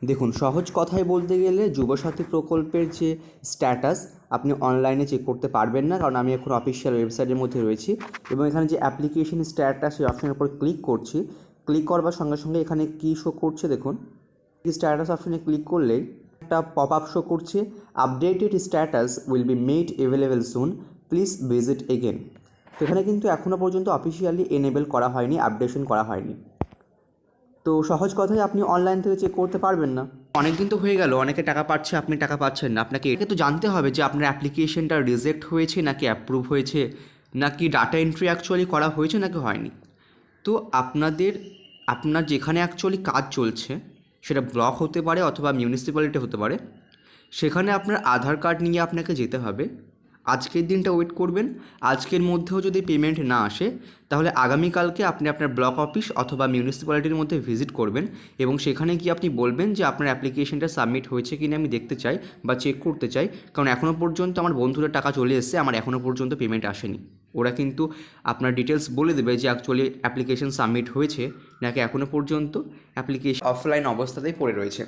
দেখুন, সহজ কথায় বলতে গেলে যুবসাথী প্রকল্পের যে স্ট্যাটাস আপনি অনলাইনে চেক করতে পারবেন না, কারণ আমি এখন অফিসিয়াল ওয়েবসাইটের মধ্যে রয়েছি এবং এখানে যে অ্যাপ্লিকেশন স্ট্যাটাস সেই অপশনের উপর ক্লিক করছি। ক্লিক করবার সঙ্গে সঙ্গে এখানে কী শো করছে দেখুন, এই স্ট্যাটাস অপশনে ক্লিক করলেই একটা পপ আপ শো করছে, updated status will be made available soon, please visit again. তো এখানে কিন্তু এখনও পর্যন্ত অফিসিয়ালি এনেবল করা হয়নি, আপডেশন করা হয়নি। তো সহজ কথায় আপনি অনলাইন থেকে চেক করতে পারবেন না। অনেক দিন তো হয়ে গেল, অনেকে টাকা পাচ্ছে, আপনি টাকা পাচ্ছেন না। আপনাকে এটা তো জানতে হবে যে আপনার অ্যাপ্লিকেশনটা রিজেক্ট হয়েছে নাকি অ্যাপ্রুভ হয়েছে, নাকি ডাটা এন্ট্রি অ্যাকচুয়ালি করা হয়েছে নাকি হয়নি। তো আপনার যেখানে অ্যাকচুয়ালি কাজ চলছে সেটা ব্লক হতে পারে অথবা মিউনিসিপ্যালিটি হতে পারে, সেখানে আপনার আধার কার্ড নিয়ে আপনাকে যেতে হবে। আজকের দিনটা ওয়েট করবেন, আজকের মধ্যেও যদি পেমেন্ট না আসে তাহলে আগামীকালকে আপনি আপনার ব্লক অফিস অথবা মিউনিসিপ্যালিটির মধ্যে ভিজিট করবেন এবং সেখানে গিয়ে আপনি বলবেন যে আপনার অ্যাপ্লিকেশনটা সাবমিট হয়েছে কি না আমি দেখতে চাই বা চেক করতে চাই, কারণ এখনও পর্যন্ত আমার বন্ধুদের টাকা চলে এসেছে, আমার এখনও পর্যন্ত পেমেন্ট আসেনি। ওরা কিন্তু আপনার ডিটেলস বলে দেবে যে অ্যাকচুয়ালি অ্যাপ্লিকেশন সাবমিট হয়েছে নাকি এখনও পর্যন্ত অ্যাপ্লিকেশন অফলাইন অবস্থাতেই পড়ে রয়েছে।